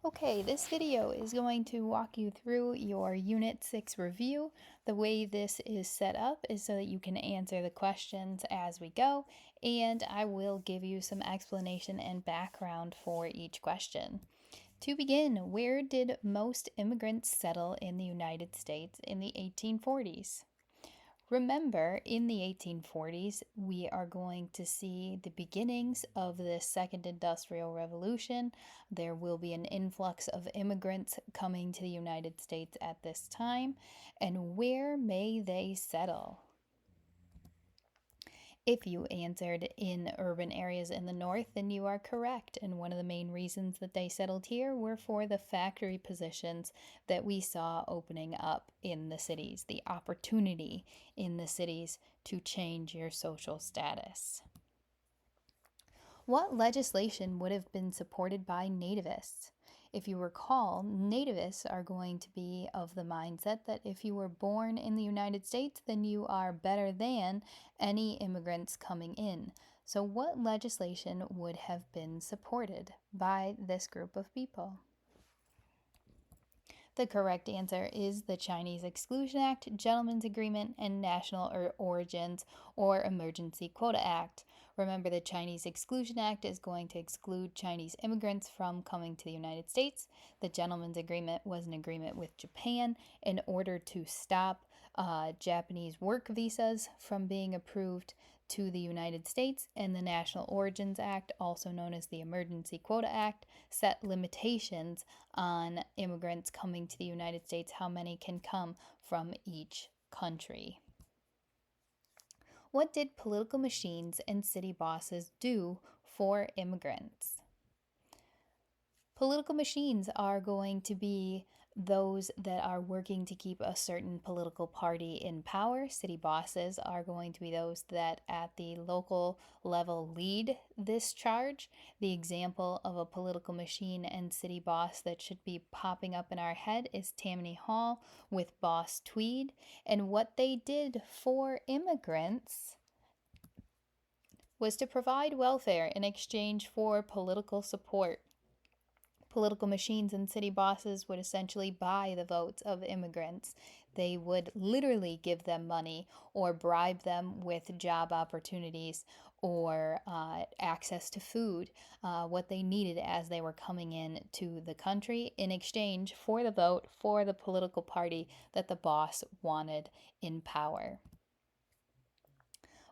Okay, this video is going to walk you through your Unit 6 review. The way this is set up is so that you can answer the questions as we go, and I will give you some explanation and background for each question. To begin, where did most immigrants settle in the United States in the 1840s? Remember, in the 1840s, we are going to see the beginnings of the Second Industrial Revolution. There will be an influx of immigrants coming to the United States at this time. And where may they settle? If you answered in urban areas in the north, then you are correct. And one of the main reasons that they settled here were for the factory positions that we saw opening up in the cities, the opportunity in the cities to change your social status. What legislation would have been supported by nativists? If you recall, nativists are going to be of the mindset that if you were born in the United States, then you are better than any immigrants coming in. So, what legislation would have been supported by this group of people? The correct answer is the Chinese Exclusion Act, Gentlemen's Agreement, and National Origins or Emergency Quota Act. Remember, the Chinese Exclusion Act is going to exclude Chinese immigrants from coming to the United States. The Gentlemen's Agreement was an agreement with Japan in order to stop Japanese work visas from being approved to the United States, and the National Origins Act, also known as the Emergency Quota Act, set limitations on immigrants coming to the United States, how many can come from each country. What did political machines and city bosses do for immigrants? Political machines are going to be those that are working to keep a certain political party in power. City bosses are going to be those that at the local level lead this charge. The example of a political machine and city boss that should be popping up in our head is Tammany Hall with Boss Tweed. And what they did for immigrants was to provide welfare in exchange for political support. Political machines and city bosses would essentially buy the votes of immigrants. They would literally give them money or bribe them with job opportunities or access to food, what they needed as they were coming in to the country in exchange for the vote for the political party that the boss wanted in power.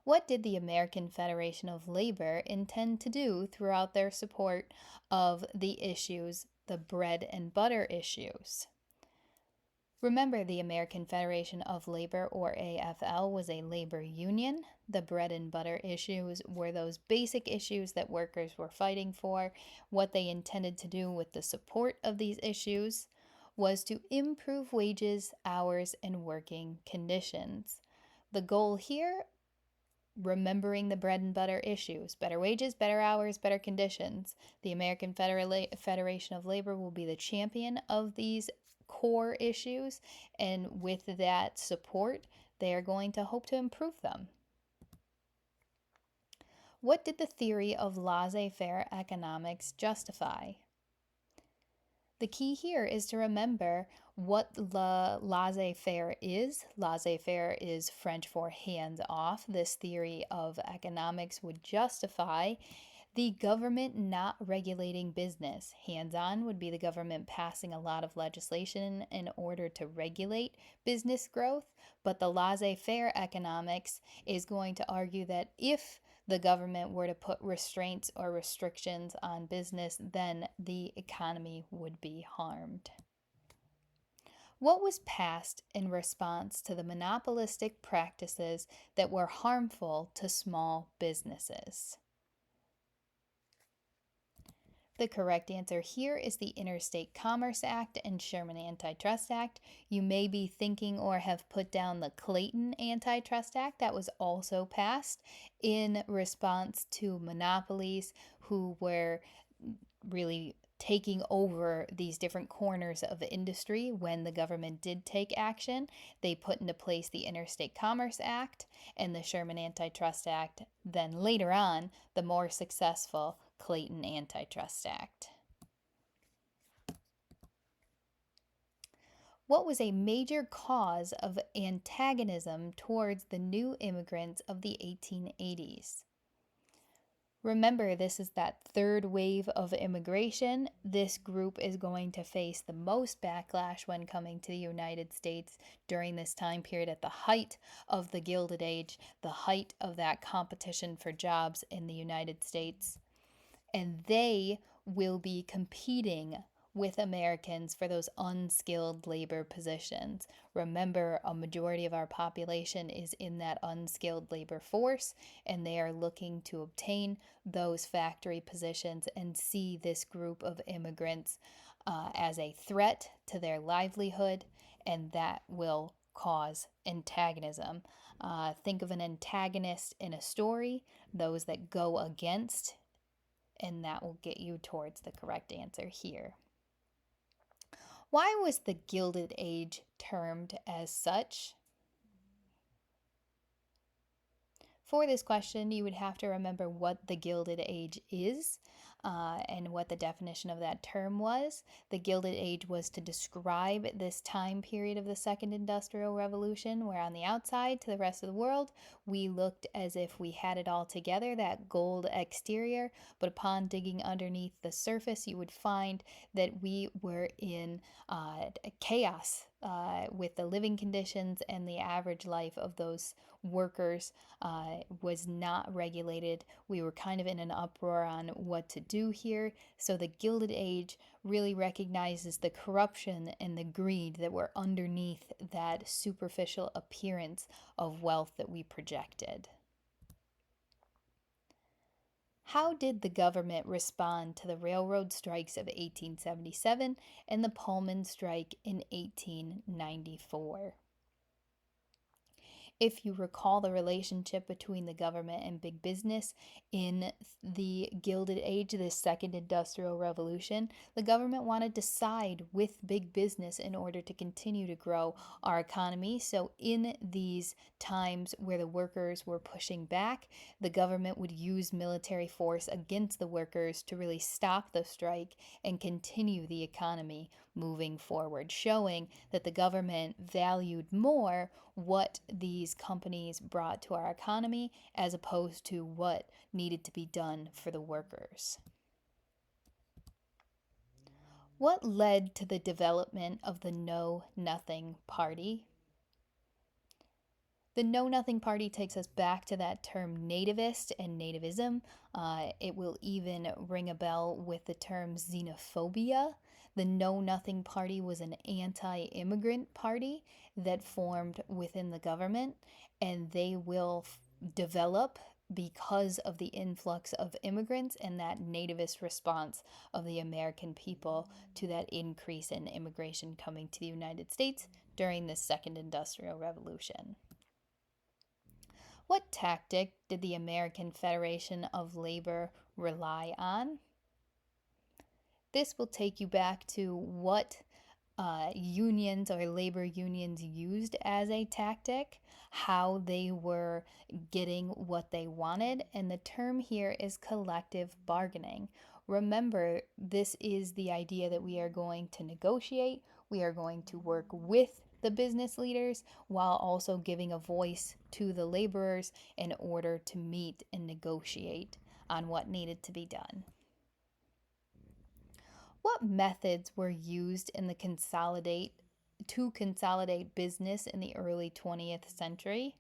What did the American Federation of Labor intend to do throughout their support of the issues, the bread and butter issues? Remember, the American Federation of Labor, or AFL, was a labor union. The bread and butter issues were those basic issues that workers were fighting for. What they intended to do with the support of these issues was to improve wages, hours, and working conditions. The goal here, remembering the bread and butter issues: better wages, better hours, better conditions. The American Federation of Labor will be the champion of these core issues, and with that support, they are going to hope to improve them. What did the theory of laissez faire economics justify? The key here is to remember what laissez-faire is. Laissez-faire is French for hands off. This theory of economics would justify the government not regulating business. Hands on would be the government passing a lot of legislation in order to regulate business growth, but the laissez faire economics is going to argue that if the government were to put restraints or restrictions on business, then the economy would be harmed. What was passed in response to the monopolistic practices that were harmful to small businesses? The correct answer here is the Interstate Commerce Act and Sherman Antitrust Act. You may be thinking or have put down the Clayton Antitrust Act that was also passed in response to monopolies who were really taking over these different corners of the industry. When the government did take action, they put into place the Interstate Commerce Act and the Sherman Antitrust Act, then later on, the more successful Clayton Antitrust Act. What was a major cause of antagonism towards the new immigrants of the 1880s? Remember, this is that third wave of immigration. This group is going to face the most backlash when coming to the United States during this time period at the height of the Gilded Age, the height of that competition for jobs in the United States. And they will be competing with Americans for those unskilled labor positions. Remember, a majority of our population is in that unskilled labor force, and they are looking to obtain those factory positions and see this group of immigrants as a threat to their livelihood, and that will cause antagonism. Think of an antagonist in a story, those that go against, and that will get you towards the correct answer here. Why was the Gilded Age termed as such? For this question, you would have to remember what the Gilded Age is and what the definition of that term was. The Gilded Age was to describe this time period of the Second Industrial Revolution, where on the outside to the rest of the world, we looked as if we had it all together, that gold exterior, but upon digging underneath the surface, you would find that we were in chaos with the living conditions, and the average life of those workers was not regulated. We were kind of in an uproar on what to do here. So the Gilded Age really recognizes the corruption and the greed that were underneath that superficial appearance of wealth that we projected. How did the government respond to the railroad strikes of 1877 and the Pullman strike in 1894? If you recall the relationship between the government and big business in the Gilded Age, the Second Industrial Revolution, the government wanted to side with big business in order to continue to grow our economy. So, in these times where the workers were pushing back, the government would use military force against the workers to really stop the strike and continue the economy moving forward, showing that the government valued more what these companies brought to our economy as opposed to what needed to be done for the workers. What led to the development of the Know Nothing Party? The Know Nothing Party takes us back to that term nativist and nativism. It will even ring a bell with the term xenophobia. The Know Nothing Party was an anti immigrant party that formed within the government, and they will develop because of the influx of immigrants and that nativist response of the American people to that increase in immigration coming to the United States during the Second Industrial Revolution. What tactic did the American Federation of Labor rely on? This will take you back to what unions or labor unions used as a tactic, how they were getting what they wanted, and the term here is collective bargaining. Remember, this is the idea that we are going to negotiate, we are going to work with the business leaders while also giving a voice to the laborers in order to meet and negotiate on what needed to be done. What methods were used in the consolidate business in the early 20th century?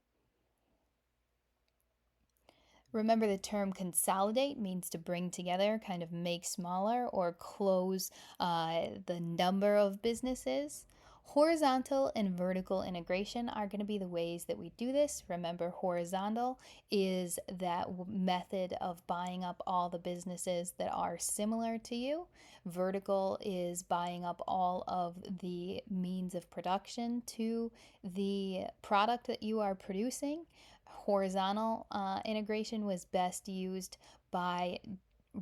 Remember, the term consolidate means to bring together, kind of make smaller or close the number of businesses. Horizontal and vertical integration are going to be the ways that we do this. Remember, horizontal is that method of buying up all the businesses that are similar to you. Vertical is buying up all of the means of production to the product that you are producing. Horizontal integration was best used by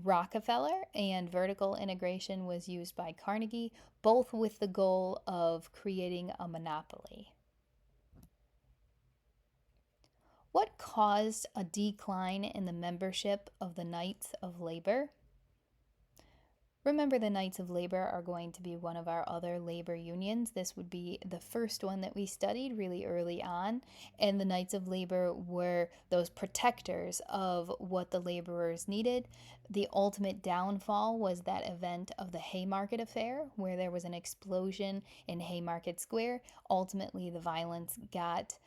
Rockefeller, and vertical integration was used by Carnegie, both with the goal of creating a monopoly. What caused a decline in the membership of the Knights of Labor? Remember, the Knights of Labor are going to be one of our other labor unions. This would be the first one that we studied really early on. And the Knights of Labor were those protectors of what the laborers needed. The ultimate downfall was that event of the Haymarket Affair, where there was an explosion in Haymarket Square. Ultimately, the violence got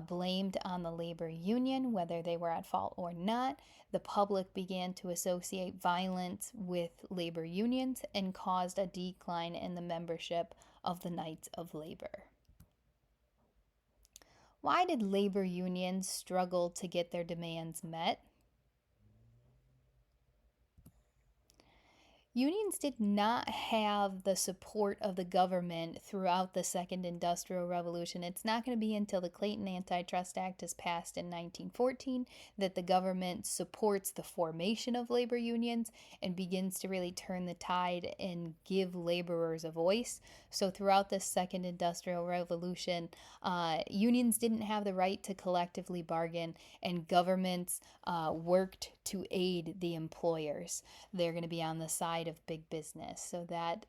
blamed on the labor union, whether they were at fault or not. The public began to associate violence with labor unions and caused a decline in the membership of the Knights of Labor. Why did labor unions struggle to get their demands met? Unions did not have the support of the government throughout the Second Industrial Revolution. It's not going to be until the Clayton Antitrust Act is passed in 1914 that the government supports the formation of labor unions and begins to really turn the tide and give laborers a voice. So, throughout the Second Industrial Revolution, unions didn't have the right to collectively bargain, and governments worked to aid the employers. They're going to be on the side of big business. So that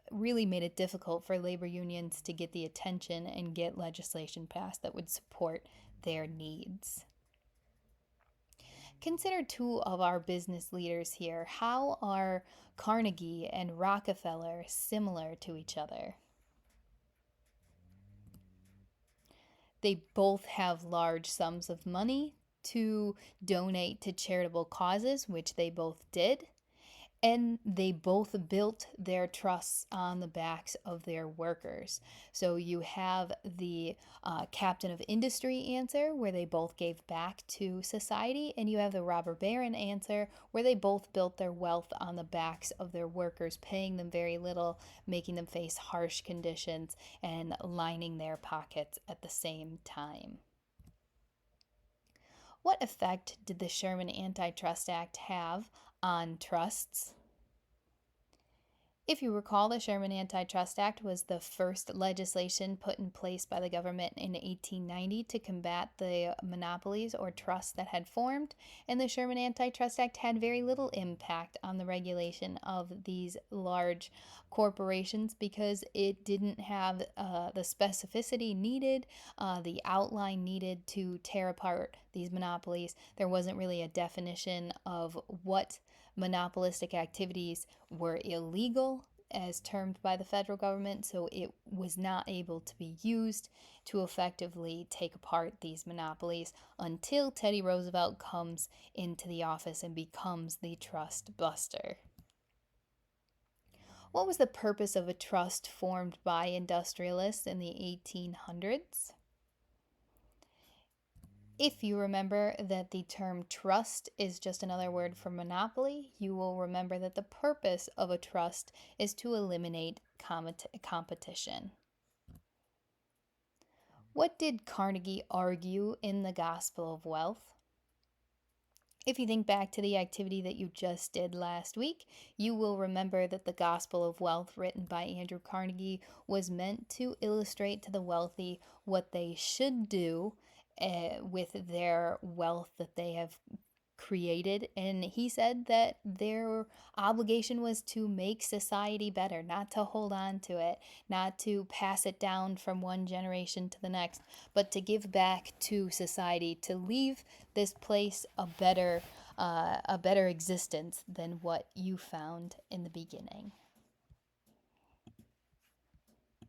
really made it difficult for labor unions to get the attention and get legislation passed that would support their needs. Consider two of our business leaders here. How are Carnegie and Rockefeller similar to each other? They both have large sums of money to donate to charitable causes, which they both did. And they both built their trusts on the backs of their workers. So you have the captain of industry answer, where they both gave back to society, and you have the robber baron answer, where they both built their wealth on the backs of their workers, paying them very little, making them face harsh conditions, and lining their pockets at the same time. What effect did the Sherman Antitrust Act have on trusts? If you recall, the Sherman Antitrust Act was the first legislation put in place by the government in 1890 to combat the monopolies or trusts that had formed, and the Sherman Antitrust Act had very little impact on the regulation of these large corporations because it didn't have the specificity needed, the outline needed to tear apart these monopolies. There wasn't really a definition of what monopolistic activities were illegal as termed by the federal government, so it was not able to be used to effectively take apart these monopolies until Teddy Roosevelt comes into the office and becomes the trust buster. What was the purpose of a trust formed by industrialists in the 1800s? If you remember that the term trust is just another word for monopoly, you will remember that the purpose of a trust is to eliminate competition. What did Carnegie argue in The Gospel of Wealth? If you think back to the activity that you just did last week, you will remember that The Gospel of Wealth, written by Andrew Carnegie, was meant to illustrate to the wealthy what they should do with their wealth that they have created. And he said that their obligation was to make society better, not to hold on to it, not to pass it down from one generation to the next, but to give back to society, to leave this place a better existence than what you found in the beginning.